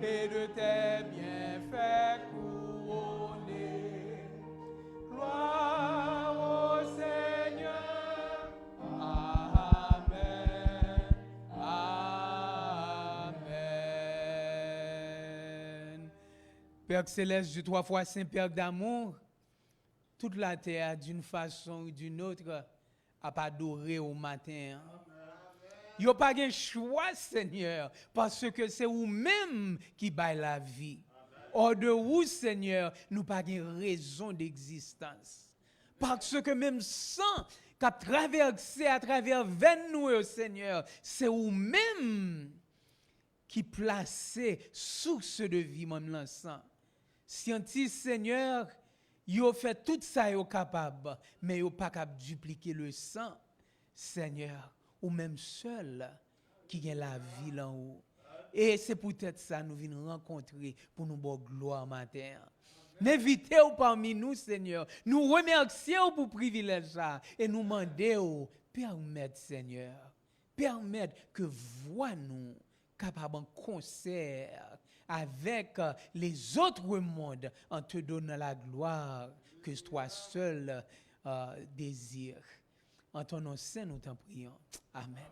et de tes bienfaits couronné. Gloire au Seigneur. Amen. Amen. Père céleste, je trois fois Saint Père d'amour, toute la terre d'une façon ou d'une autre a pas adoré au matin. Yo pas de choix, Seigneur, parce que c'est vous-même qui baille la vie. Hors de vous, Seigneur, nous pas de raison d'existence. Parce que même sang qu'a traversé à travers veine nous, Seigneur, c'est vous-même qui placez source de vie, même l'encens. Scientifique, Seigneur, yo fait tout ça yo capable, mais yo pas capable de dupliquer le sang, Seigneur, ou même seul qui a la vie en haut. Et c'est peut-être ça nous venons rencontrer pour nous bonne gloire matin. N'invitez-vous parmi nous, Seigneur. Nous remercions pour le privilège ça et nous demandons, permettre, Seigneur, permettre que voix nous capable en concert avec les autres mondes en te donnant la gloire que toi seul désires. En ton nom saint, nous t'en prions. Amen.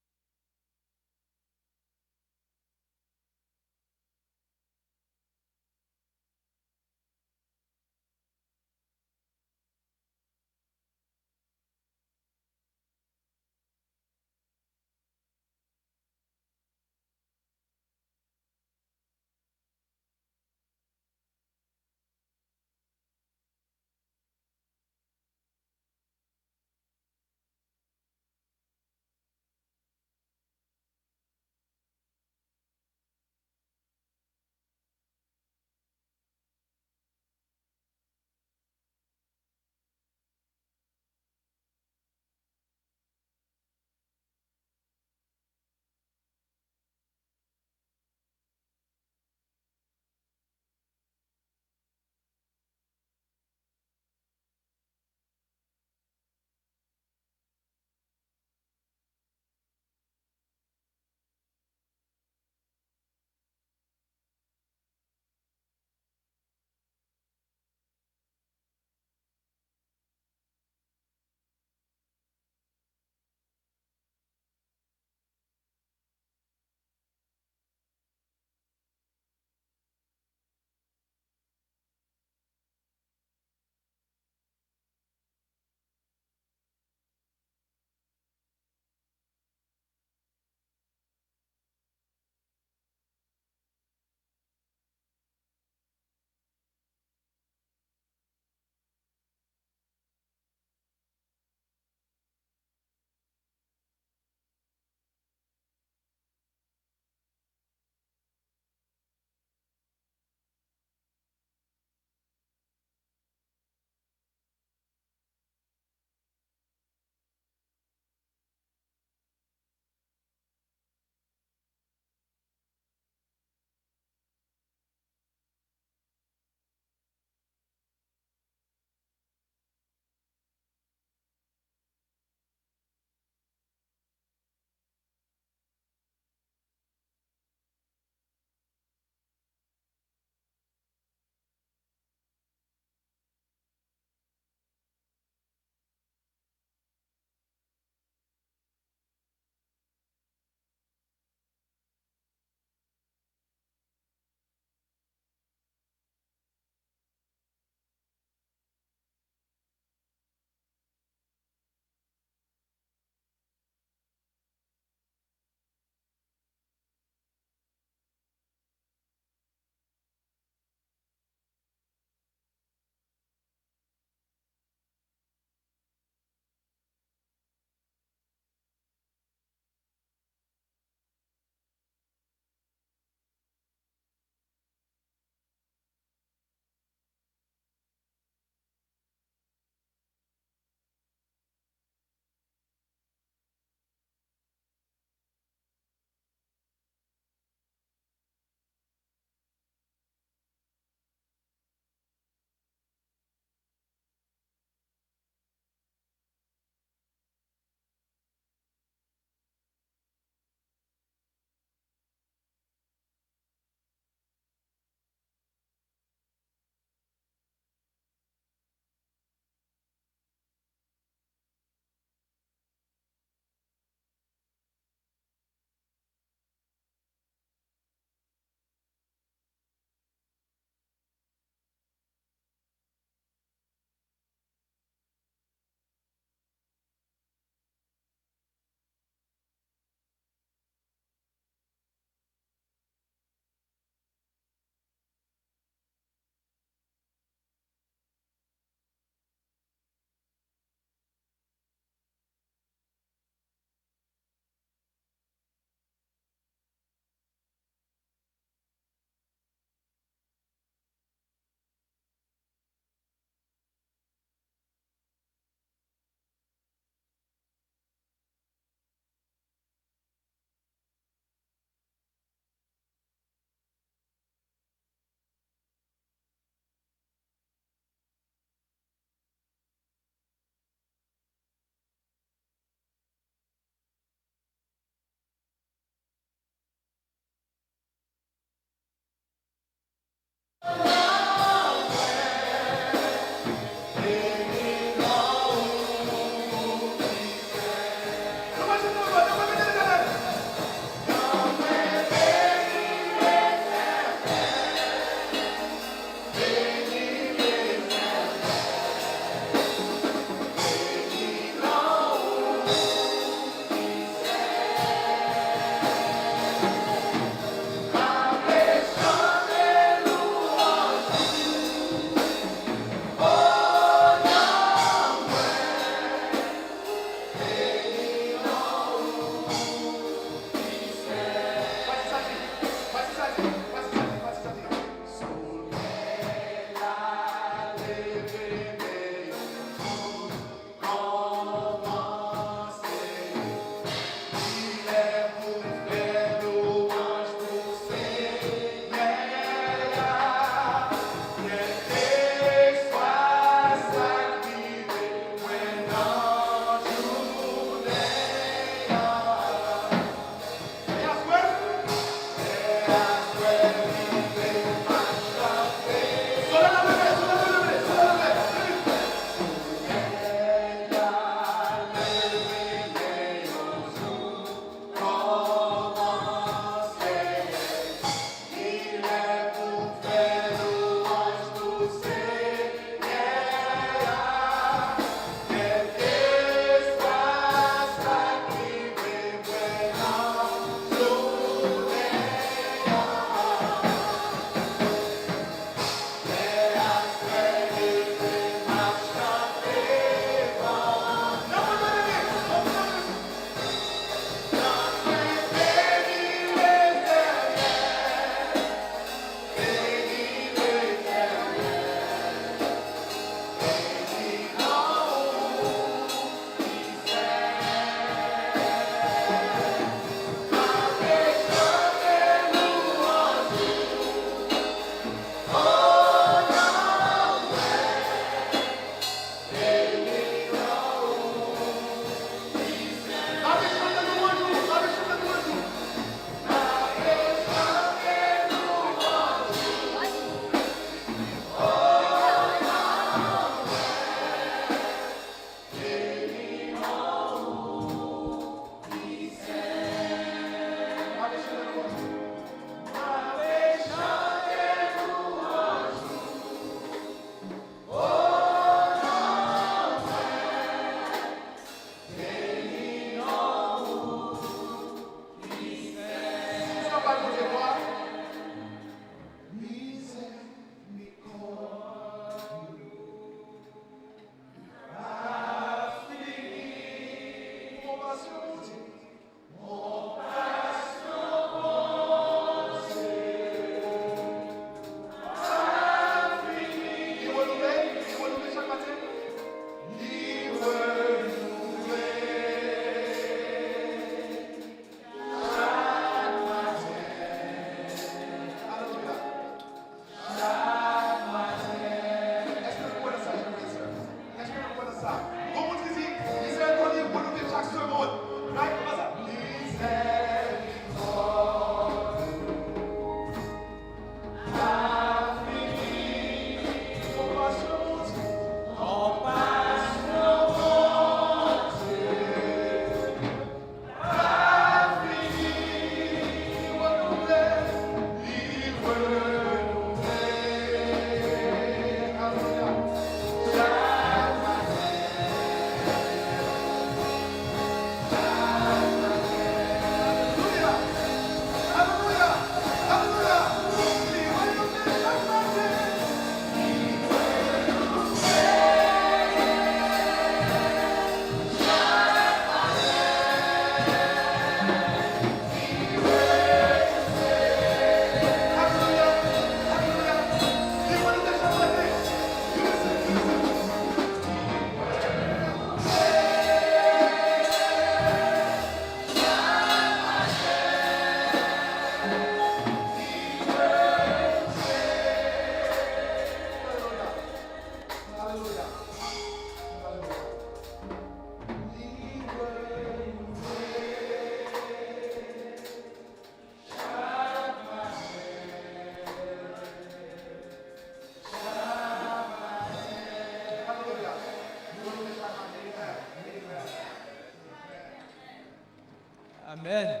Amen.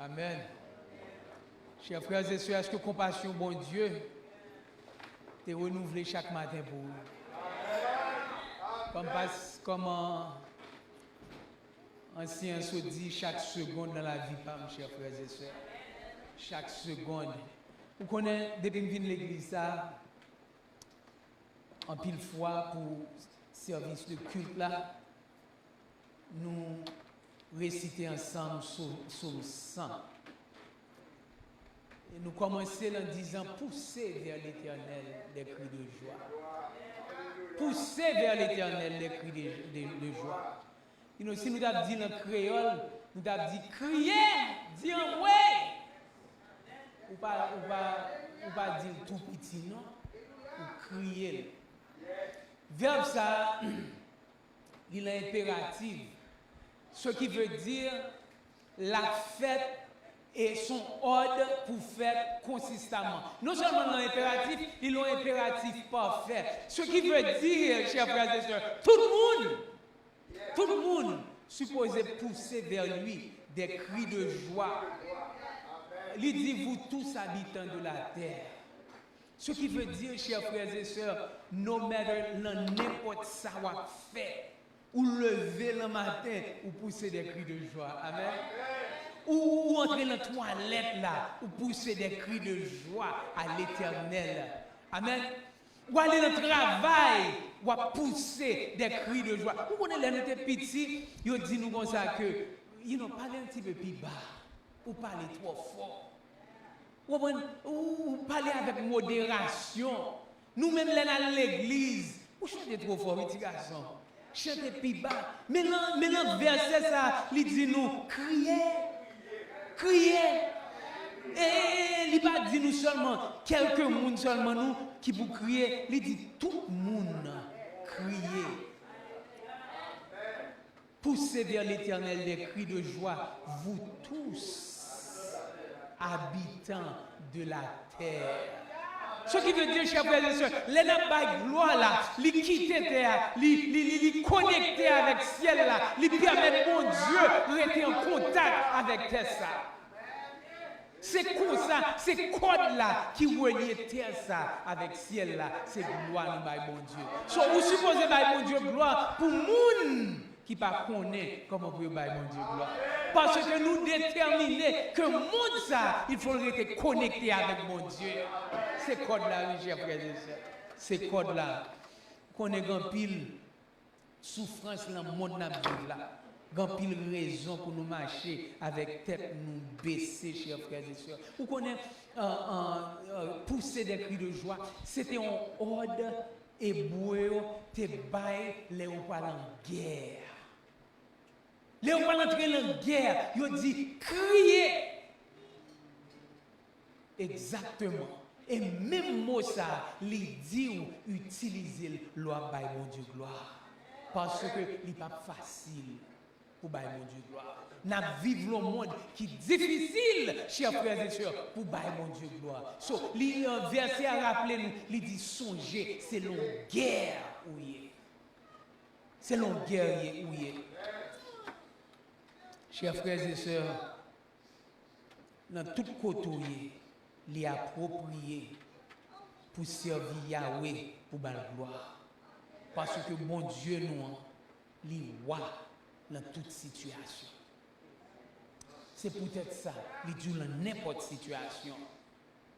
Amen. Chers frères et sœurs, est-ce que compassion, bon Dieu, t'es renouvelé chaque matin pour vous? Comme ancien se dit, chaque seconde dans la vie, mes chers frères et sœurs. Chaque seconde. Vous connaissez, depuis que je viens de l'église, en pile fois pour service de culte là, nous réciter ensemble sur le sang. Et nous commençons en disant poussez vers l'éternel des cris de joie. Poussez vers l'éternel des cris de joie. Et si nous avons dit en créole, nous avons dit crier, dire ouais. Ou pas dire tout petit, non? Ou crier. Verbe ça, il est impératif. Ce qui veut dire la fête et son ordre pour faire consistamment. Non seulement dans l'impératif, ils ont impératif parfait. Ce qui veut dire, chers frères et sœurs, tout le monde supposé pousser vers lui des cris de joie. Il dit, vous tous habitants de la terre. Ce qui veut dire, chers frères et sœurs, no matter n'importe ça va faire, ou lever le matin, ou pousser des cris de joie. Amen. Ou entrer dans la toilette là, ou pousser des cris de joie à l'éternel. Amen. Ou aller dans le travail, ou pousser des cris de joie. Vous connaissez les petits, ils disent nous comme ça que, ils n'ont pas un petit peu plus bas, ou parler trop fort. Ou parler avec modération. Nous-mêmes, dans l'église, ou chantez trop fort, petit garçon. Chantez plus bas. Mais dans verset, ça, il dit nous, criez. Et il va dire nous seulement, quelques monde seulement nous, qui vous crier. Il dit tout le monde, criez. Poussez vers l'éternel des cris de joie, vous tous, habitants de la terre. Ce qui veut dire, chers frères et sœurs, les n'a pas gloire là, les quitter terre, les connecter avec le ciel là, les permettre mon Dieu de rester en contact avec terre ça. C'est comme ça, c'est code là qui relie terre ça avec ciel là, c'est gloire nous bail mon Dieu. So vous supposez bail mon Dieu gloire pour moun qui pas connaît comment vous bail mon Dieu gloire. Parce que nous déterminer que monde ça, il faut rester connecté avec mon Dieu. C'est code là, chers frères et sœurs. C'est code là. Qu'on ait grand pile souffrance dans le monde là. Grand pile raison pour nous marcher avec tête nous baisser, chers frères et sœurs. Ou qu'on ait pousser des cris de joie. C'était un ordre hébreu, te bail les ou pas en guerre. Les ou pas entrer en guerre, ils dit crier. Exactement. Et même mot ça, les dit ou utiliser loi by mon Dieu gloire. Parce que il n'est pas facile pour by mon Dieu gloire. Nous vivons le monde qui est difficile, chers frères et sœurs, pour by mon Dieu gloire. So, un verset à rappeler nous, il dit songez, c'est l'on guerre où il est. C'est l'on guerrier où il est. Chers frères et sœurs, dans tout côté, il est approprié pour servir Yahweh pour la gloire. Parce que mon Dieu nous, il est roi dans toute situation. C'est peut-être ça, il dit dans n'importe situation.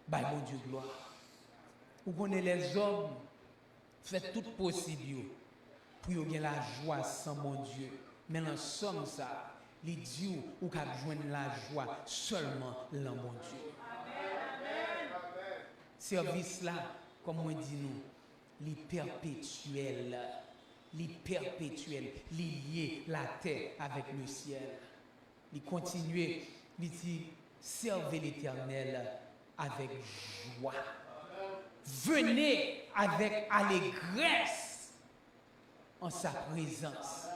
Bah, mon Dieu, gloire. Vous connaissez les hommes, faites tout possible pour avoir la joie sans mon Dieu. Mais en somme, ça, les dieux ou qu'à joindre la joie seulement dans mon Dieu. Service là, comme on dit nous, les perpétuels, lier la terre avec le ciel. Il continue, il dit, servez l'Éternel avec joie. Venez avec allégresse en sa présence.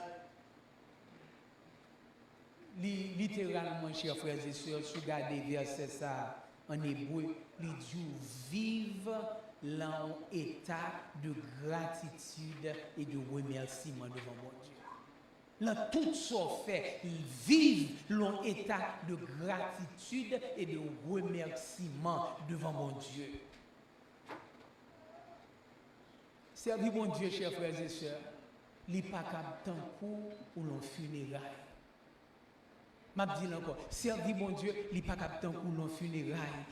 Littéralement, chers frères et sœurs, si vous regardez verset ça en hébreu, il dit vive là un état de gratitude et de remerciement devant mon Dieu. Là, tout ça fait, ils vivent leur état de gratitude et de remerciement devant mon Dieu. Servir mon Dieu, chers frères et sœurs, il n'est pas capable d'un coup ou l'on funérailles. Je dis encore, servir mon Dieu, il n'est pas capable d'un coup ou l'on funérailles.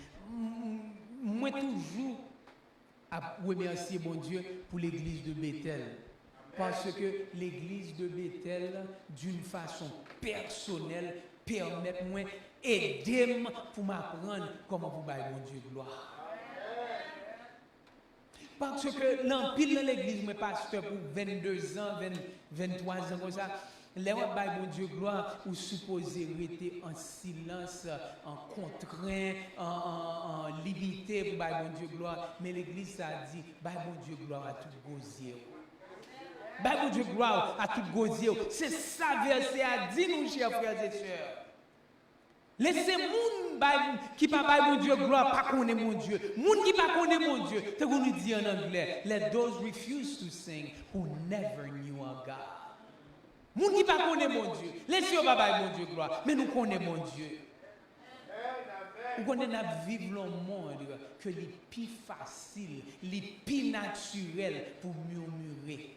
Moi, toujours, à remercier mon Dieu pour l'église de Bethel. Parce que l'église de Bethel, d'une façon personnelle, permet moi aider pour m'apprendre comment vous bailler mon Dieu gloire. Parce que l'empile de l'église, moi pasteur pour 22 ans, 23 ans comme ça, les gens bailler mon Dieu gloire ou supposé rester en silence, en contraint, en limité pour bailler mon Dieu gloire, mais l'église ça dit bailler mon Dieu gloire à tout gosier. Baille mon Dieu gloire à tout gosier. C'est ça verset a dit nous chers frères et sœurs. Laissez moun qui pas baille mon Dieu gloire pas connaît mon Dieu. Moun qui pas connaît mon Dieu. C'est qu'on nous dit en anglais, let those refuse to sing who never knew our God. Moun qui pas connaît mon Dieu. Laissez pas baille mon Dieu gloire, mais nous connaissons mon Dieu. Nous connaissons vivre le monde que les plus facile, les plus naturel pour murmurer.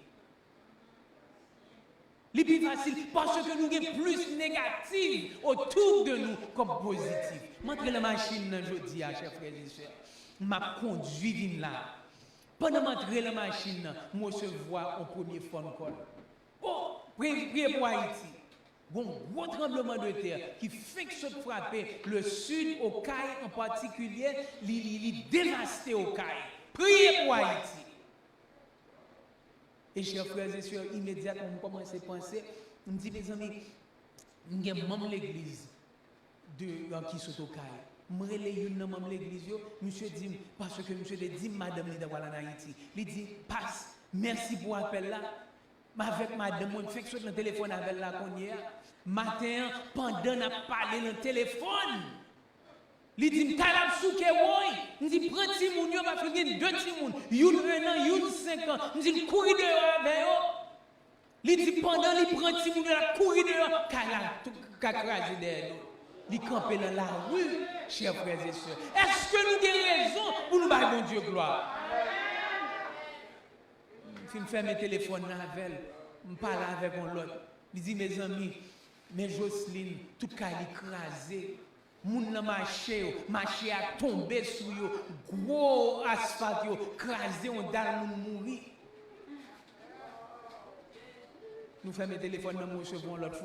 Les plus facile parce que nous avons plus négatif autour de nous comme positif. Montre la machine aujourd'hui, chers frères et sœurs. M'a conduit là. Pendant que la machine, moi je vois un premier phone call. Oh, priez pour Haïti. Bon, gros tremblement de terre qui fait que se frapper le sud au Caille en particulier, il dévasté au Caille. Priez pour Haïti. Et chers frères et sœurs, immédiatement, on commence à penser, on me dit, mes amis, il y a un membre de l'église qui sont au Caille. Je relève un membre de l'église, monsieur dit, parce que monsieur dit, madame, il en Haïti. Il dit, passe, merci pour l'appel là. Avec madame, on fait que sur le téléphone avec la connière. Matin, pendant qu'on a parlé dans le téléphone, il dit, m'talab souke woy. Il dit, prends ti moun yo, parce qu'il y a 2 ti moun. Youn 1 an, youn 5 ans. Il dit, courir dehors avec eux. Il dit, pendant qu'il prend ti moun yo, la courir dehors, kakrasi derrière nous. Il campe dans la rue, chers frères et sœurs. Est-ce que nous avons raison pour nous battre, mon Dieu, gloire? Je fais mes téléphones avec elle. Je parle avec l'autre. Il dit, mes amis, mes Jocelyne, tout cas écrasé. Moun nan marché a tombé sur yo, gros asphalte yo, crasé on dal moun mouri. Nous faisons mes téléphones dans mon chevron, l'autre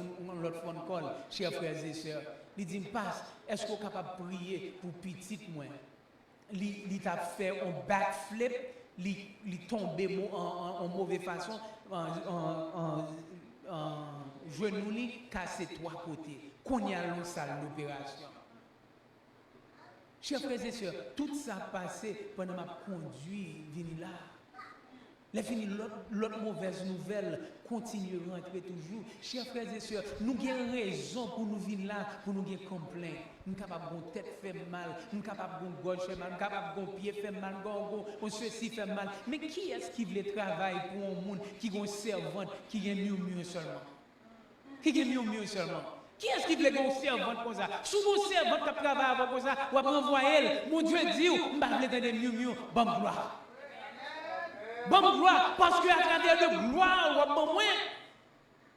phone call, chers frères et sœurs. Il dit, passe, est-ce qu'on est capable de prier pour petite moi? Il t'a fait un backflip, il tombé en mauvaise façon, en genou, cassé 3 côtés. Qu'on y a dans salle d'opération. Chers frères et sœurs, tout ça passé pendant ma conduite, vini là. Les fini l'autre mauvaise nouvelle continue à rentrer toujours. Chers frères et sœurs, nous avons raison pour nous venir là, pour nous avoir complaint. Nous sommes capables de tête fait mal, nous sommes capables de gauche fait mal, nous sommes capables de pied fait mal, de ceci fait mal. Mais qui est-ce qui veut travailler pour un monde qui a une servante qui est mieux seulement? Qui est mieux seulement? Qui est-ce qui veut qu'on servante comme ça? Si vous servante qui travaille avec comme ça, vous pouvez envoyer, mon Dieu dit, je ne vais pas entendre mieux, bon gloire. Bon gloire, parce qu'à travers de gloire,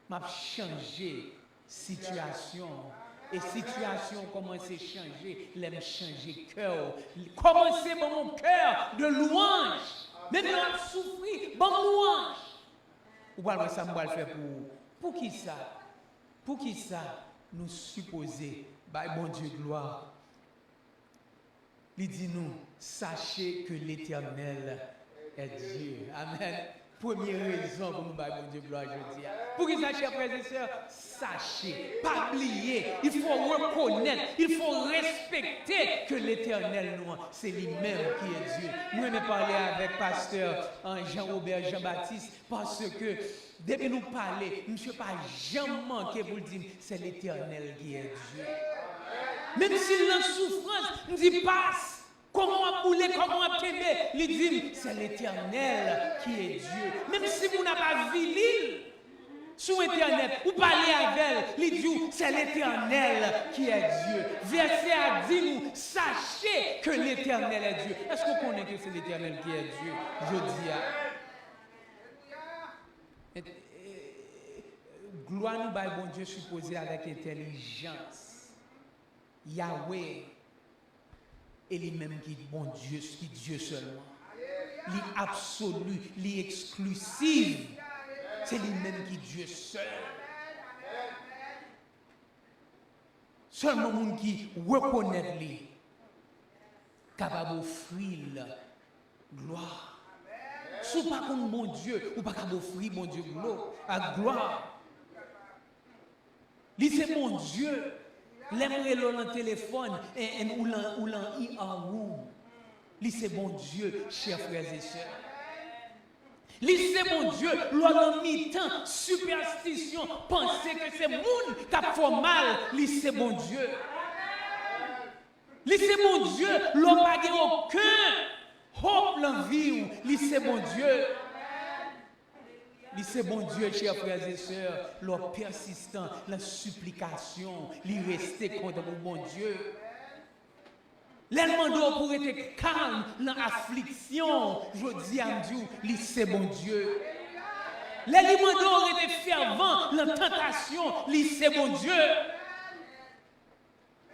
m'a changé situation. Et situation commence à changer, l'aime changer cœur. Commencez par mon cœur de louange. Même si on souffre, bon louange. Ou pas ça me faire pour qui ça? Pour qui ça? Nous supposer, bon Dieu gloire. Il dit nous, sachez que l'Éternel est Dieu. Amen. Première raison pour nous, bon Dieu gloire, je dis. Pour que ça, chers frères et sœurs, sachez, pas oublier, il faut reconnaître, il faut respecter que l'Éternel, c'est lui-même qui est Dieu. Nous aimons parler avec pasteur Jean-Robert Jean-Baptiste parce que depuis nous parler, nous ne sommes pas jamais manqué pour dire c'est l'Éternel qui est Dieu. Même si la souffrance nous dit passe. Comment on a boulé, comment on a quémé, il dit, c'est l'Éternel qui est Dieu. Même si vous n'avez pas vu l'île sur Internet, ou parlez avec elle, il dit, c'est l'Éternel qui est Dieu. Verset a dit, nous, sachez que l'Éternel est Dieu. Est-ce qu'on connaît que c'est l'Éternel qui est Dieu? Je dis gloire nous par bon Dieu supposé avec intelligence. Yahweh est lui-même qui est bon Dieu, qui est Dieu seulement. L'absolu, l'exclusif. C'est lui-même qui est Dieu seul. Seulement monde qui reconnaît lui, capable d'offrir gloire. Si vous pas comme bon Dieu, ou pas capable d'offrir bon Dieu gloire. Lui c'est mon Dieu. L'aimerait le téléphone ou l'en room. Lui c'est bon Dieu, chers frères et sœurs. Lui c'est mon Dieu, l'on mi-temps, superstition, penser que c'est monde qui a fait mal. Lui c'est mon Dieu. Lui c'est mon Dieu, l'on n'a pas aucun hope l'envie. Lui c'est mon Dieu. Lui c'est bon Dieu, chers frères et sœurs, leur persistant, la supplication, lui rester contre mon Dieu. L'elmando pour être calme dans l'affliction, je dis à Dieu, lui c'est bon Dieu. L'elmando était fervent dans la tentation, lui c'est bon Dieu.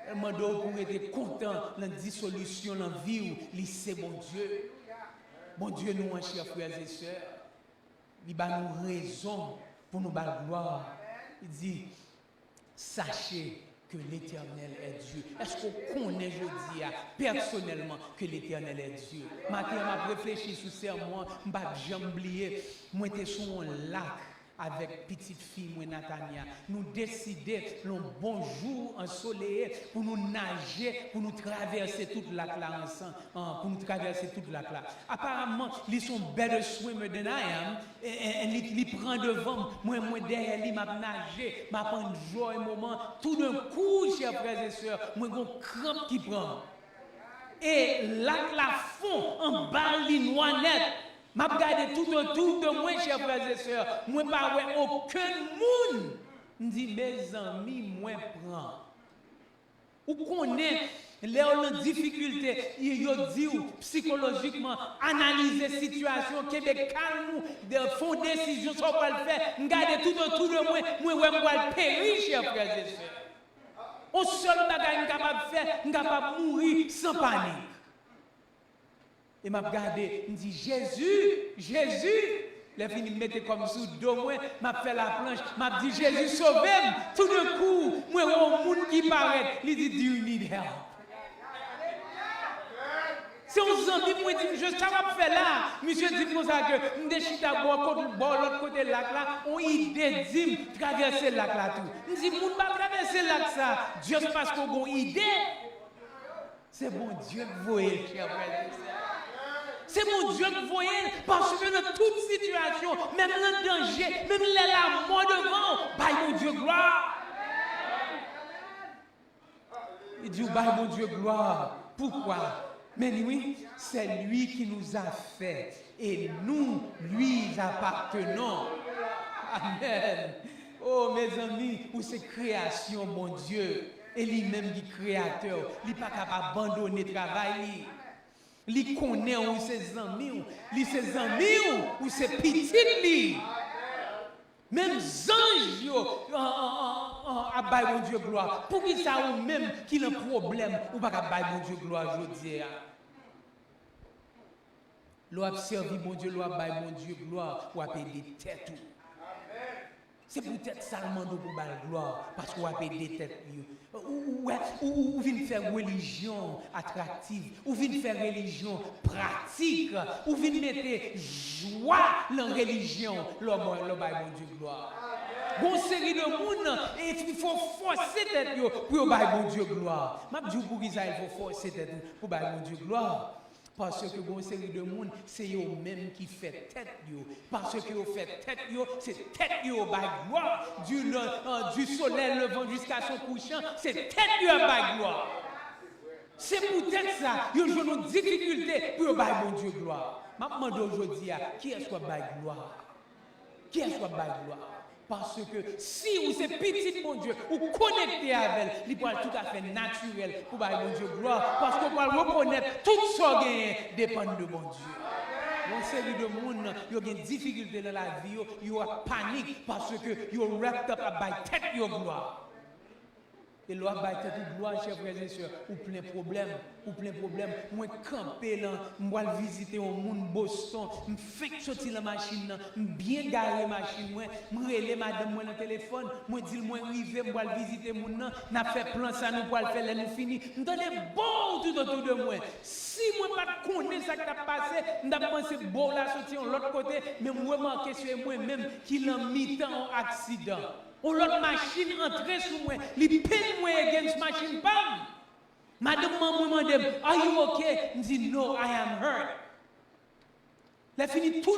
L'elmando pour être content dans la dissolution, dans la vie, lui c'est bon Dieu. Bon Dieu, nous, chers frères et sœurs. Il a nous raison pour nous battre gloire. Il dit, sachez que l'Éternel est Dieu. Est-ce qu'on connaît, je dis, personnellement, que l'Éternel est Dieu? Matin, je réfléchi sur ce sermon, je ne vais jamais oublier. Moi, j'étais sur un lac avec petite fille, moi, Natania. Nous décidons, le bon jour ensoleillé, pour nous nager, pour nous traverser toute la lac là ensemble, pour nous traverser toute la lac là. Apparemment, ils sont better swimmer than I am, et ils prennent devant, moi derrière, ils m'a nagé, m'a prendre joie un moment, tout d'un coup, chers frères et sœurs, moi, j'ai une crampe qui prend. Et lac la fond, en bas, les noix net. Je regarde tout autour de moi, chers frères et sœurs. Moi, pas aucun monde. Je dis, mes amis, moi, prends. Ou connaît les difficultés, il dit psychologiquement, analyser la situation, Québec calme, font décision, ça va le faire. Regardez tout autour de moi, moi, je vais périr, chers frères et sœurs. Au seul bagage que je capable de faire, je suis capable de mourir sans panique. Et m'a regardé, il me dit Jésus, les fini me mettre comme sous dos moi, m'a fait la planche, m'a dit Jésus sauve-moi. Tout d'un coup, moi un monde qui paraît, il dit do you need help? Si on s'en moi dit je ça faire là, monsieur dit comme ça que me chita l'autre côté lac là, on idée dit traverser lac là tout. Il dit monde pas traverser lac ça, juste parce qu'on a une idée. C'est bon Dieu que vous voyez, cher frère. C'est mon Dieu que vous voyez, parce que dans toute situation, même dans le danger, même la mort devant, bah mon Dieu gloire. Il dit, bah mon Dieu gloire. Pourquoi? Mais oui, c'est lui qui nous a fait et nous lui appartenons. Amen. Oh mes amis, où c'est création, mon Dieu. Et lui-même qui est créateur, il n'est pas capable d'abandonner le travail. Il connaît où ses amis, ou ses petites. Même anges, à bailler mon Dieu gloire. Pour qui ça ou même qu'il a un problème, ou pas à bailler mon Dieu gloire, je dis. L'on a servi mon Dieu, l'on a bailler mon Dieu gloire, ou a payer des têtes. C'est peut-être seulement pour bailler gloire, parce qu'on a payé des têtes. Ou vient faire religion attractive, ou vient faire religion pratique, ou vient mettre joie dans la religion, le bail mon Dieu gloire. Bon série de monde, il faut forcer tête pour bail mon Dieu gloire. Je dis pour qui ça il faut forcer tête pour bail mon Dieu gloire. Parce que bon série de monde, c'est eux-mêmes qui fait tête yo. Parce que vous faites tête yo, c'est tête yo by gloire. Du soleil levant jusqu'à son couchant, c'est tête yo by gloire. C'est peut-être ça, yo j'ai une difficulté pour by bail bon Dieu gloire. Je demande aujourd'hui, qui est-ce qui bail gloire? Qui est-ce qui bail gloire? Parce que si vous êtes petit, mon Dieu, vous connectez avec elle, il peut tout à fait naturel pour bail mon Dieu gloire. Parce qu'on va reconnaître tout ce qui dépend de mon Dieu. Une série de monde, ils ont des difficultés dans la vie, ils ont panique parce que ils ont wrapped up à bail tête de gloire. Et là, bah, toute gloire, chers frères et sœurs, ou plein problème, Moi, camper là, moi visiter au monde Boston, me fait sortir la machine, me bien garer la machine, moi, me relais madame moi dans le téléphone, moi dire moi arriver, moi visiter mon nan, n'a fait plan ça nous pour le faire, nous fini. Me donner bon tout autour de moi. Si moi pas connaître ça qui a passé, n'a pensé bon là sortir de l'autre côté, mais moi remarquer sur moi-même qu'il a mis temps en accident. Ou l'autre machine entrer sur moi, il peine moi against machine, bam! Madame moi demande, are you okay? Je dis, no, I am hurt. La fini tout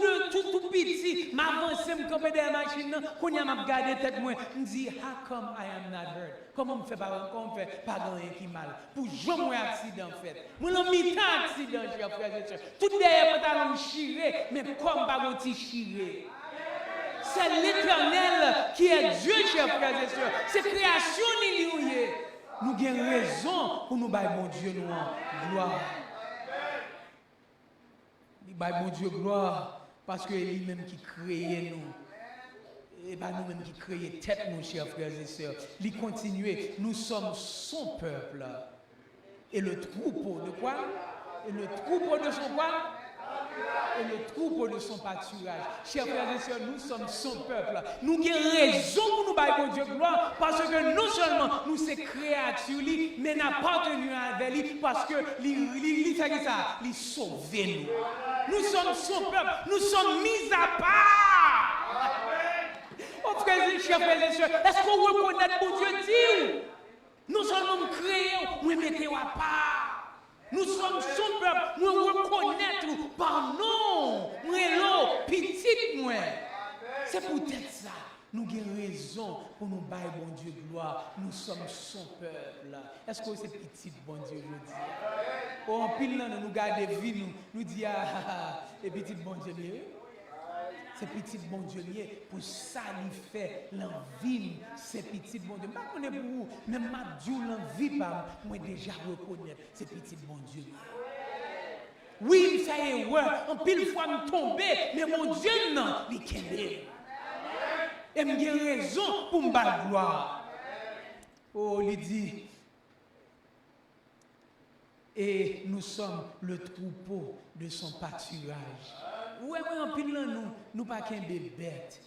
petit, m'avance, me camper dans la machine, quand il m'a regardé tête moi, je dis, how come I am not hurt? Comment me fait pas rien qui mal? Pour jamais un accident fait. Moi l'ai mis un accident, chers frères et sœurs. Tout derrière pantalon chiré, mais comme pas un petit chiré. C'est l'Éternel qui est Dieu, chers frères et sœurs. C'est création liée. Nous avons raison pour nous bailler mon Dieu nous en gloire. Nous bailler mon Dieu gloire parce que c'est lui-même qui crée nous. Et pas nous-mêmes qui créons tête nous, chers frères et sœurs. Il continue. Nous sommes son peuple. Et le troupeau de quoi? Et le troupeau de son quoi? Et le troupeau de son pâturage. Chers frères et sœurs, nous sommes son peuple. Nous avons raison pour nous bailler pour Dieu gloire, parce que non seulement nous sommes créatures, mais nous appartenons à lui, parce que il sauve nous. Nous sommes son peuple, nous sommes mis à part. Oh frères et chers et sœurs, est-ce qu'on reconnaît pour Dieu dit? Non seulement nous créons, nous mettons à part. Nous sommes son peuple, nous reconnaître par nom, nous petit moi. C'est peut-être ça. Nous avons raison pour nous bailler bon Dieu gloire. Nous sommes son peuple. Est-ce que c'est petit bon Dieu aujourd'hui? En pile là, nous gardons vie, nous disons et petit bon Dieu mieux. C'est petit bon Dieu lié pour ça il fait l'envie, c'est petit bon Dieu. Je ne sais pas pour vous, même ma Dieu l'envie pas, moi déjà reconnaître c'est petit bon Dieu lié. Oui, ça y est, ouais, en pile fois me tomber, mais mon Dieu non, il est. Et j'ai raison pour me battre gloire. Oh, il dit, et nous sommes le troupeau de son pâturage. Ouais, en pile là, nous pas qu'un bête,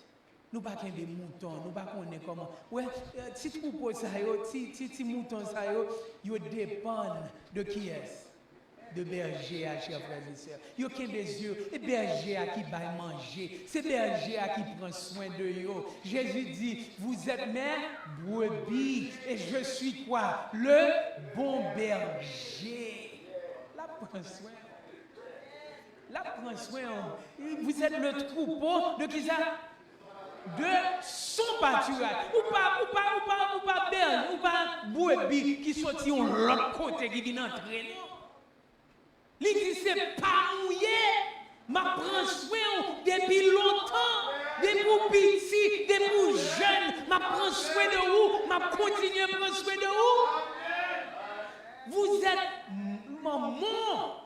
nous pas qu'un moutons, nous pas connaître comment. Ouais, si troupeau ça si mouton ça yo dépend de qui est? De berger à chers frères et sœurs. Yo qu'un des yeux, et berger à qui va manger, c'est berger à qui prend soin de yo. Jésus dit, vous êtes mes brebis et je suis quoi? Le bon berger. La prend soin. Là, prends soin. Vous êtes le troupeau de qui ça? De son pâturage. Ou pas belle, ou pas brebis qui sortit de l'autre côté qui vient entrer. Il dit c'est pas mouillé. Ma prends soin depuis longtemps. Depuis petit, depuis jeune. Ma prends soin de vous. Ma continue à prendre soin de vous. Vous êtes maman.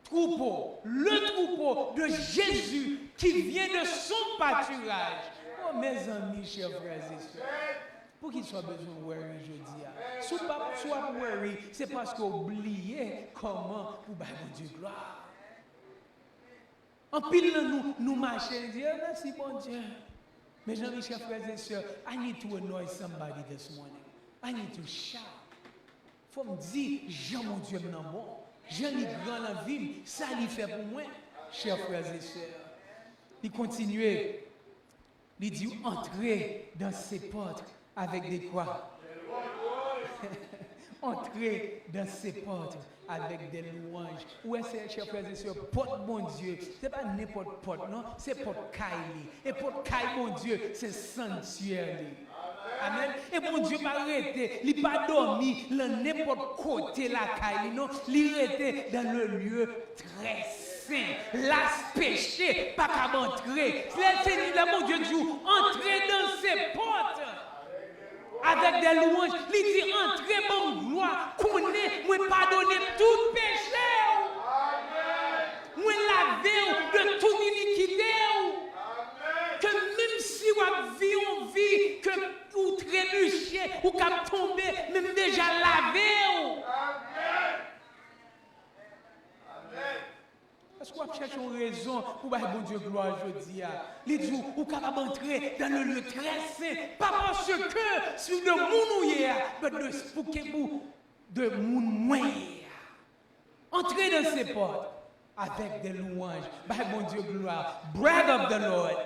Troupeau, le troupeau de Jésus qui vient de son pâturage. Oh mes amis, chers frères et sœurs, pour qu'il soit besoin de worry aujourd'hui. Si vous pas soit worry, c'est parce que vous oubliez comment vous bailler mon Dieu gloire. En pile nous marchons et disons merci bon Dieu. Mes amis, chers frères et sœurs, I need to annoy somebody this morning. I need to shout. Faut me dire, Jean mon Dieu maintenant bon. Je l'ai grand la vie, ça l'y fait pour moi, chers frères et sœurs. Il continue, il dit entrez dans ses portes avec des quoi? Entrez dans ses portes avec des louanges. Où est-ce, chers frères et sœurs, porte mon Dieu, ce n'est pas n'importe porte, non, c'est porte Kaili. Et porte Kaili, mon Dieu, c'est sanctuaire. Amen. Et mon Dieu pas arrêté, il pas dormi dans n'importe côté la caille, non, il était dans le lieu très saint. Là, péché, pas qu'à entrer. Le Seigneur, mon Dieu, dit, entrez dans ses portes. Avec des louanges, il dit, entrez, mon gloire, connaît, moi pardonner tout péché. Moi laver de toute iniquité. Que même si on vit, que ou trébucher, ou qu'à tomber, même déjà lavé. Est-ce qu'on cherche une raison pour que bon Dieu gloire aujourd'hui? Les jours où capable d'entrer dans le lieu très saint, pas parce que sur le monde mais pour que vous de monde moins. Entrez dans ces portes avec des louanges. Bon Dieu gloire. Brag of the Lord.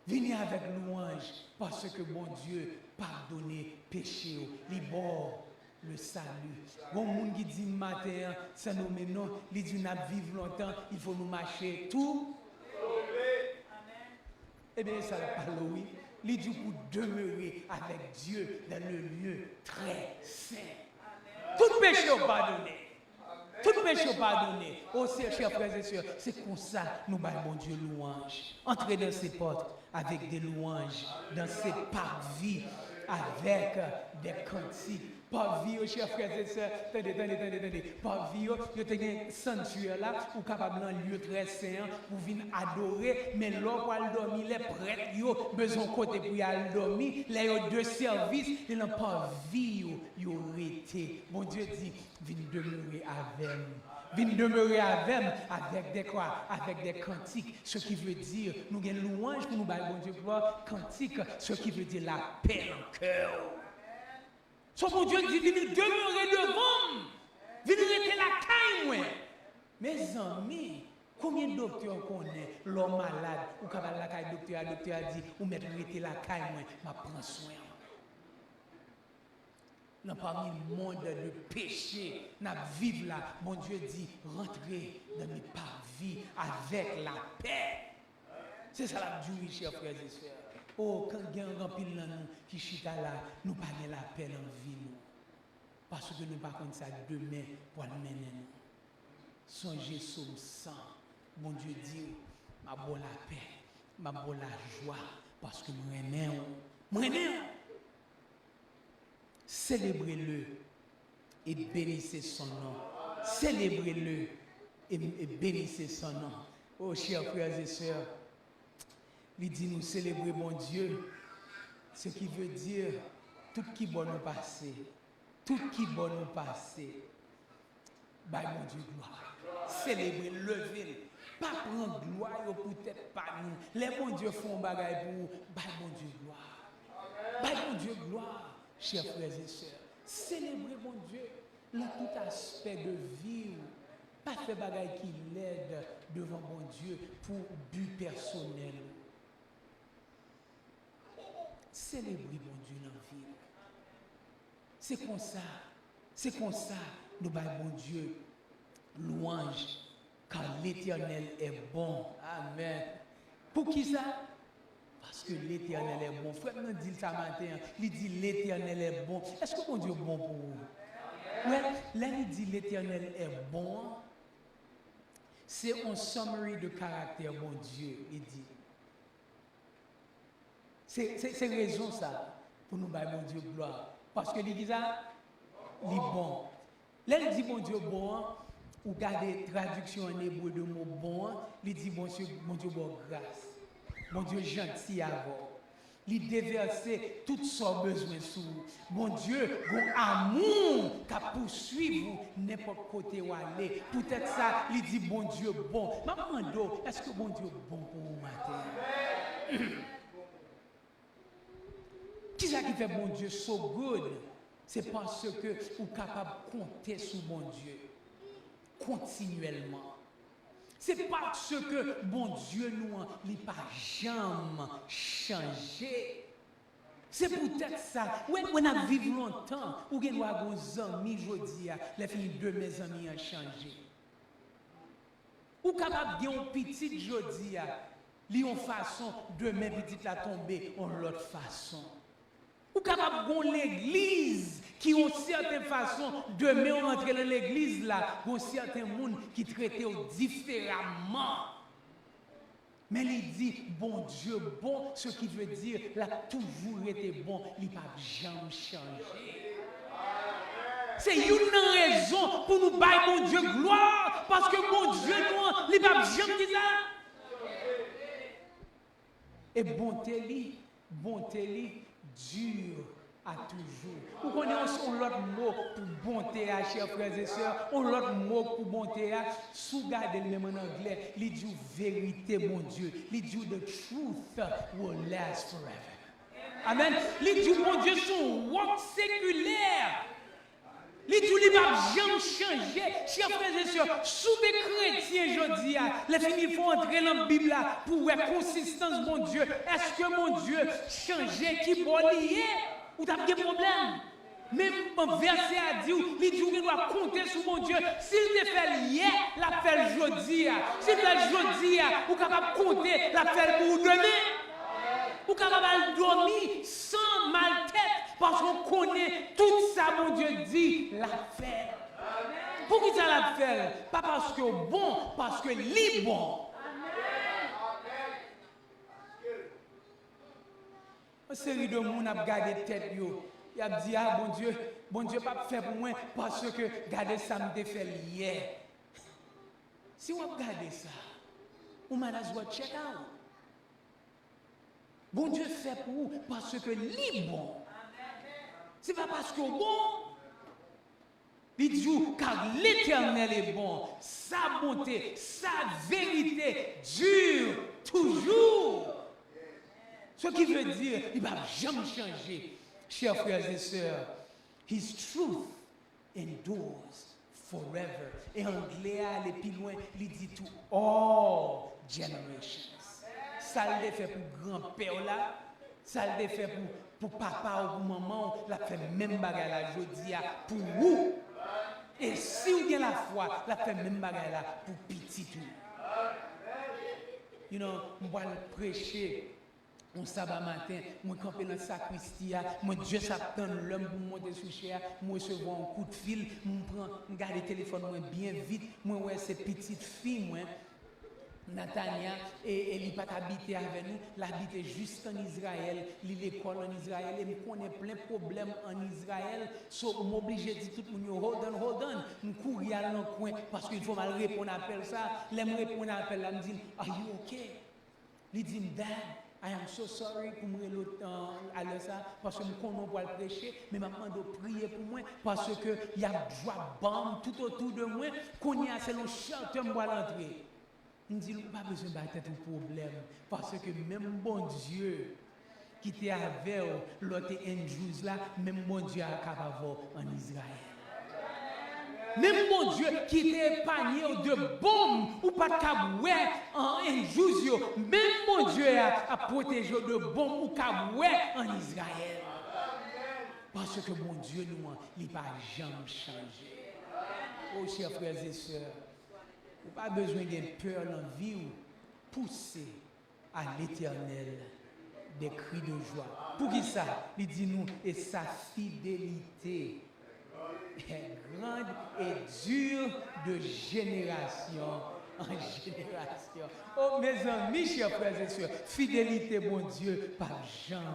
Venez avec louange parce que bon Dieu pardonne péché, libère le salut. Bon monde qui dit matin, ça nous maintenant, il dit nous vivre longtemps, il faut nous marcher tout. Eh bien ça parle oui. Il dit pour demeurer avec Dieu dans le lieu très saint. Tout péché pardonné. Tout péché pardonné. Oh, chers frères et sœurs, c'est comme ça nous baillons bon Dieu louange. Entrez dans ces portes avec des louanges, dans ces parvis avec des cantiques. Parvis, chers frères et sœurs, attendez. Parvis, vous avez un sanctuaire là, ou capable d'un lieu très saint pour venir adorer, mais là, pour aller dormir, les prêtres, ils ont besoin de côté pour aller dormir, là, ils ont deux services, et dans parvis, ils ont été. Bon Dieu dit, venez demeurer avec nous. Venez demeurer avec des quoi? Avec des cantiques. Ce qui veut dire, nous avons une louange pour nous bailler, bon Dieu, pour cantique, ce qui veut dire la paix en cœur. Son bon Dieu dit, venez demeurer devant. Venez rester la caille, moi. Mes amis, combien de docteurs connaissent l'homme malade, ou quand la caille, docteur a dit, ou mettre rester la caille, moi, ma prends soin. Dans parmi le monde de péché, nous vivons là, mon Dieu dit, rentrez dans mes parvis avec la paix. C'est ça la Dieu, chers frères et sœurs. Oh, quand il y a un rempli de nous qui chita là, nous pas la paix dans la vie. Parce que nous ne pas comme ça demain pour le mener nous. Songez sur le sang. Mon Dieu dit, ma bonne la paix, ma bonne la joie, parce que moi aimé. Célébrez-le et bénissez son nom. Célébrez-le et bénissez son nom. Oh, chers frères et sœurs, il dit nous célébrer mon Dieu, ce qui veut dire tout qui bon nous passer, tout qui bon nous passer. Bah mon Dieu gloire. Célébrer, lever, pas prendre gloire peut-être pas nous. Les bon Dieu font bagaille pour vous. Bah mon Dieu gloire. Bah mon Dieu gloire, chers frères et sœurs. Célébrez mon Dieu dans tout aspect de vie. Pas faire bagaille qui l'aide devant mon Dieu pour but personnel. Célébrer mon Dieu dans la vie. C'est comme ça, nous baillons mon Dieu louange, car l'Éternel est bon. Amen. Pour qui ça? Parce que l'Éternel est bon. Frère, nous dit ça matin, il dit l'Éternel est bon. Est-ce que mon Dieu est bon pour vous? Oui, là il dit l'Éternel est bon. C'est un summary de caractère, mon Dieu, il dit. C'est raison ça, pour nous bailler mon Dieu gloire. Parce que il dit ça, il est bon. Là, il dit mon Dieu bon, ou gardez traduction en hébreu de mot bon, il dit mon Dieu bon grâce. Mon Dieu gentil à vous. Il déverser toutes sortes de besoins sous vous. Mon Dieu, bon amour qui poursuivre n'importe côté où aller. Peut-être ça, il dit bon Dieu bon. Maman, est-ce que bon Dieu bon pour vous matin? Qui ça qui fait bon Dieu so good? C'est parce que vous êtes capable de compter sur bon Dieu continuellement. C'est parce que bon Dieu nous n'a pas jamais changé. C'est peut-être ça. On a vécu longtemps. Ou nous avons des amis aujourd'hui, les filles de mes amis ont changé. Ou capable de un petit aujourd'hui. li yon façon, demain petite la tomber, on l'autre façon. Ou capable gon l'église qui ont certaine façon, demain on entre dans l'église là, gon certains monde qui traitent différemment. Mais il dit, bon Dieu, bon, ce qui veut dire, il a toujours été bon, il n'a pas jamais changé. C'est une raison pour nous bailler mon Dieu gloire, parce que mon Dieu, nous, il n'a pas jamais dit ça. Et bonté, dure à toujours. Vous connaissez l'autre mot pour bonté, chers frères et sœurs, l'autre mot pour bonté, sous garder le même en anglais, il dit vérité, mon Dieu, il dit the truth will last forever. Amen. Il dit mon Dieu, son work séculaire. Les tout les va jamais changer, chers frères et sœurs. Sous des chrétiens aujourd'hui, les filles font entrer dans la Bible pour voir consistance mon Dieu. Est-ce que mon Dieu changeait qui pour lier ou t'as des problèmes? Même un verset a dit, il dit qu'il doit compter sur mon Dieu. S'il te fait hier, la fait aujourd'hui. S'il te fait aujourd'hui, ou capable de compter, la fait pour demain. Ou capable de dormir sans mal tête. Parce qu'on connaît tout ça, mon Dieu dit, la fait. Pour qui ça la fait? Pas parce que bon, parce que li bon. Une série de monde a gardé tête yo. Il a dit, ah bon Dieu pas fait pour moi parce que garder ça me fait hier. Si on regarde ça, on m'a dit, check out. Bon Dieu fait pour vous parce que li bon. C'est pas parce que bon. Il dit, car l'Éternel est bon, sa bonté, sa vérité dure toujours. Ce qui veut dire, il ne va jamais changer. Chers frères et sœurs, His truth endures forever. Et en anglais, aller plus loin, il dit to all generations. Ça le fait pour grand-père là, ça le fait pour papa ou pour maman, la fait même bagarre là, je dis pour vous. Et si vous avez la foi, la fait même bagarre là pour petit tout. You know, moi je prêcher un sabbat matin, moi camper dans la sacristie, moi Dieu s'attend l'homme pour monter sous chair, moi recevoir un coup de fil, moi prendre garder téléphone moi bien vite, moi ouais ces petites filles moi Natania et il pas habité avec nous, l'habiter juste en Israël, l'école en Israël et me connaît plein de problèmes en Israël, so m'obligé dit tout le monde hold on, me courir dans le coin parce qu'il faut mal répondre à appel ça, l'aime répondre à appel là me dit are you okay? Il dit dad I am so sorry pour moi à l'heure ça parce que nous connaissons pas le prêcher mais maman doit prier pour moi parce que il y a droit bombe tout autour de moi qu'on y a c'est le shelter moi l'entrée. Il dit pas besoin de battre tout problème parce que même bon Dieu qui était avec l'autre Andrews là même bon Dieu est capable en Israël. Même mon Dieu qui était épargné de bombes ou pas de cabouet en Andrews, même mon Dieu a protégé de bombes ou cabouet en Israël. Parce que mon Dieu nous, il n'a pas jamais changé. Oh chers frères et sœurs, vous n'avez pas besoin de peur dans la vie ou pousser à l'Éternel des cris de joie. Pour qui ça? Il dit nous, et sa fidélité est grande et dure de génération en génération. Oh mes amis, chers frères et sœurs, fidélité, mon Dieu, pas jamais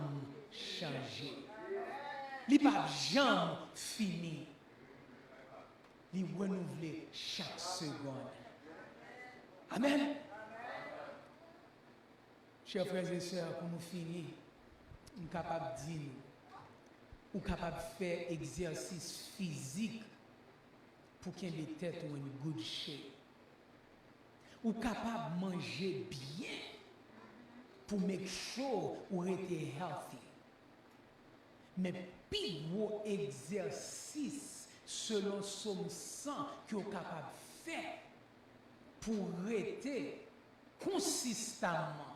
changé. Il n'a pas jamais fini. Il renouvelé chaque seconde. Amen. Chers frères et sœurs, pour nous finir, nous sommes capables de dire, ou capable de faire exercice physique pour qu'il y ait des têtes ou une good shape. Ou capable de manger bien pour make sure ou être healthy. Mais plus gros exercice selon son sang que vous capable de faire pour rester consistamment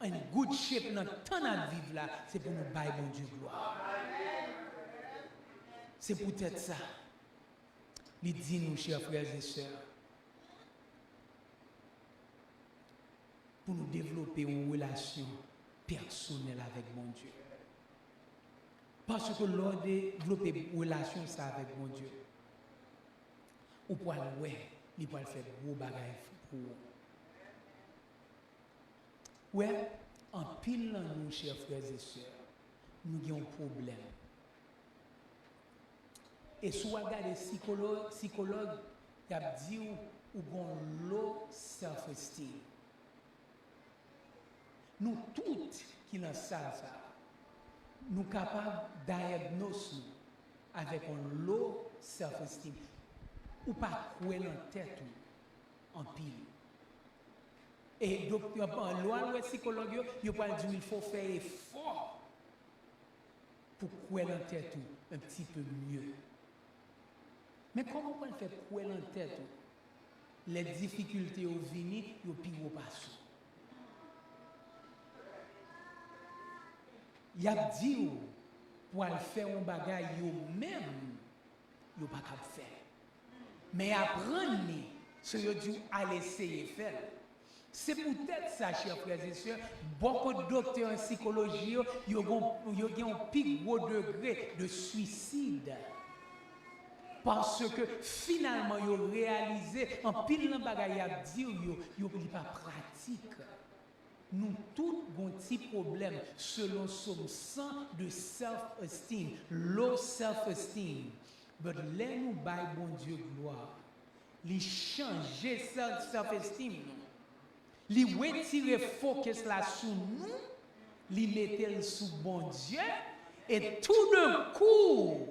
une good shape dans le temps à vivre là, c'est pour nous bailler bon Dieu gloire. C'est peut-être ça. Il dit nous, chers frères et sœurs, pour nous développer une relation personnelle avec mon Dieu. Parce que lors de développer une relation ça avec mon Dieu, ou pour ouais, il peut faire gros bagages pour ouais, en pile dans nous, chers frères et sœurs, nous avons un problème. Et si vous regardez psychologue, il a dit ou avons low self-esteem. Nous toutes qui dans ça, nous sommes capables de diagnoser avec un low self-esteem. Ou pas couer dans tête en pile. Et donc, en loi, le psychologue, il parle qu'il faut faire effort pour couer dans tête un petit peu mieux. Mais comment on peut faire couer dans tête les difficultés au vini, au pire au passé. Il a dit pour faire un bagage, même, il n'est pas capable de faire. Mais apprendre ce que Dieu a essayé de faire. C'est peut-être ça, chers frères et sœurs, beaucoup de docteurs en psychologie, ils ont un plus gros degré de suicide. Parce que finalement, ils ont réalisé, en pile de bagaille à dire, ils n'ont pas pratique. Nous tous avons un petit problème selon Somme 100 de self-esteem, low self-esteem. Mais là, nous baillons bon Dieu gloire. Il changer self-esteem. Il retirer focus là sur nous, il mettre sur bon Dieu, et tout d'un coup,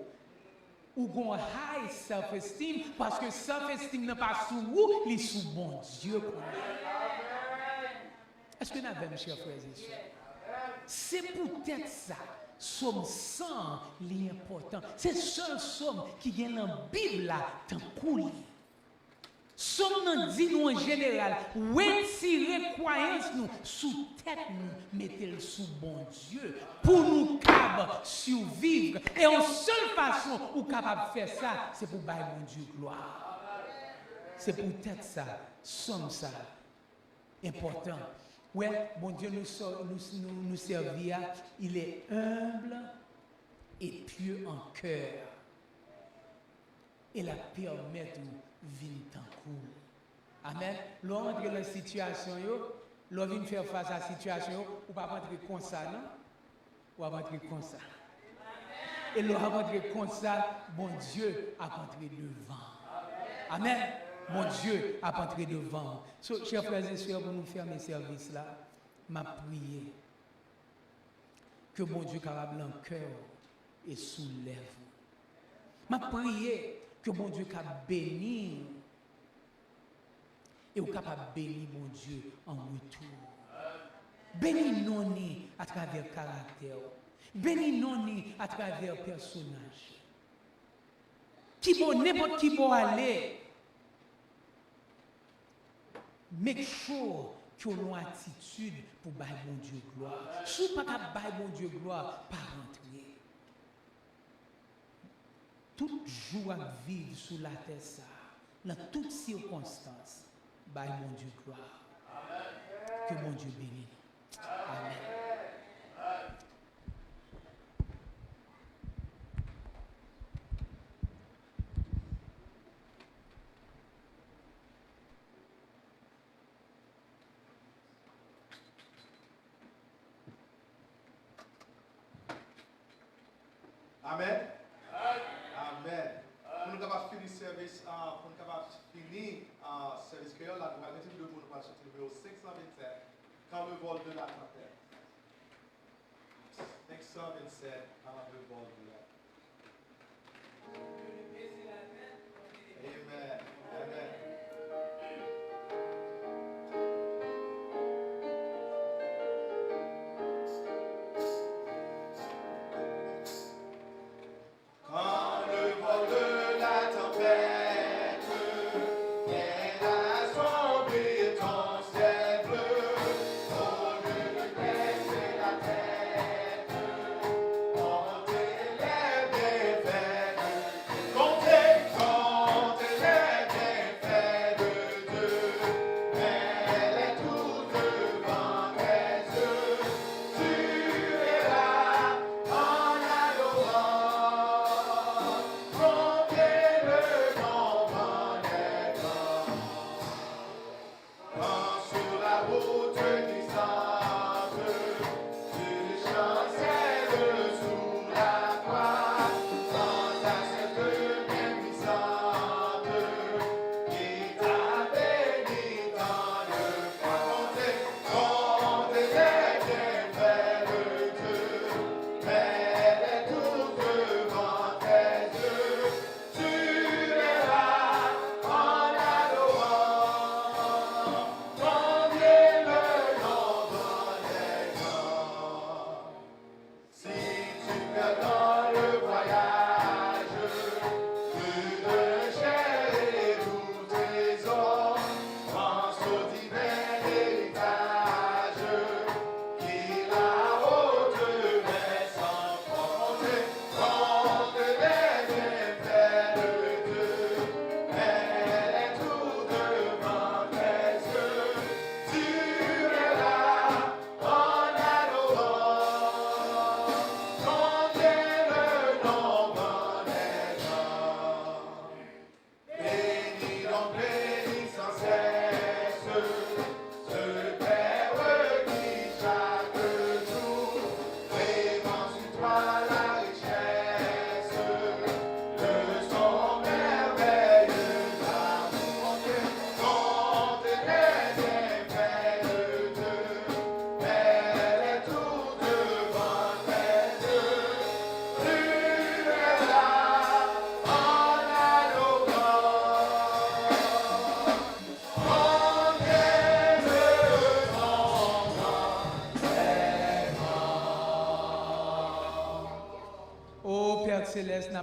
ou gon high self-esteem, parce que self-esteem n'est pas sur vous, il est sur bon Dieu. Est-ce que nous avons, chers frères et sœurs? C'est peut-être ça. Somme 100, l'important. C'est seul somme qui vient dans la Bible là, tant cool. Somme nous dit nous en général, retirer croyance nous sous tête nous, mettez-le sous bon Dieu pour nous capables survivre. Et en seule façon où capable de faire ça, c'est pour bailler mon Dieu gloire. C'est peut-être ça, somme ça, important. Ouais, bon Dieu nous servir, il est humble et pieux en cœur. Et la permet de vivre en cool. Amen. L'on entre dans la situation, l'on vient faire face à la situation, ou pas rentrer comme ça, non? Ou pas rentrer comme ça. Et l'on rentrer comme ça, bon Dieu a rentré devant. Amen. Mon Dieu a entré devant. So, chers frères et sœurs, pour nous faire mes services là, m'a prié que mon Dieu capable en cœur et soulève. M'a prié que mon Dieu capable bénir et au capable bénir mon Dieu en retour. Bénis nous à travers le caractère. Bénis nous à travers le personnage. Qui bon n'importe qui bon aller. Make sure que nous avons une attitude pour bailler mon Dieu gloire. Si vous ne pouvez pas bailler mon Dieu gloire, pas rentrer. Tout jour à vivre sous la terre, ça, dans toutes circonstances, bailler mon Dieu gloire. Que mon Dieu bénisse. Amen. Amen. Amen. Pour nous capables de finir service, pour nous capables de finir service que là, nous allons mettre le numéro 527 quand le vol de la terre. 527 quand le vol de la. Amen. Amen. Comptez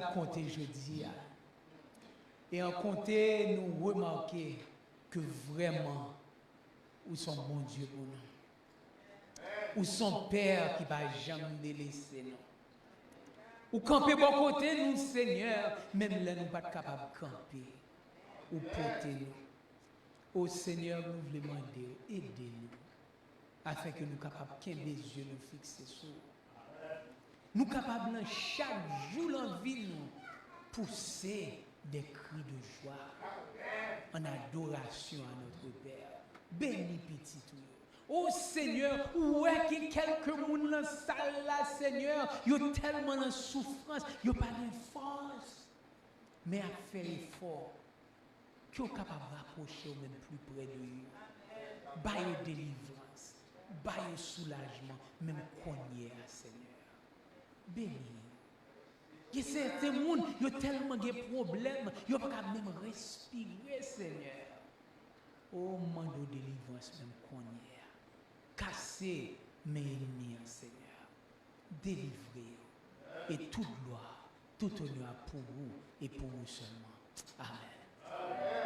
n'a compté jeudi. Et en compter, nous remarquer que vraiment, où sont bon Dieu pour nous. Où son Père qui va jamais délaisser nous. Ou camper bon côté, nous, Seigneur, même là, nous pas capables de camper. Ou porter nous. Au Seigneur, nous voulons demander, aidez-nous, afin que nous capables de les yeux nous fixer sur nous capables chaque jour l'envie nous pousser des cris de joie en adoration à notre Père. Béni petit tout. Oh Seigneur, où est que quelques monde dans salle là, Seigneur, ils ont tellement en souffrance, ils n'ont pas de force, mais à faire effort, qu'ils sont capables de rapprocher même plus près de lui. Baille délivrance, baille soulagement, même cogner à Seigneur. Béni. Il y a certains gens, ils ont tellement de problèmes, ils n'ont pas même respirer, Seigneur. Oh, mando délivrance, même cogner. Casser mes ennemis, Seigneur. Délivrer. Et toute gloire, tout honneur pour vous et pour vous seulement. Amen.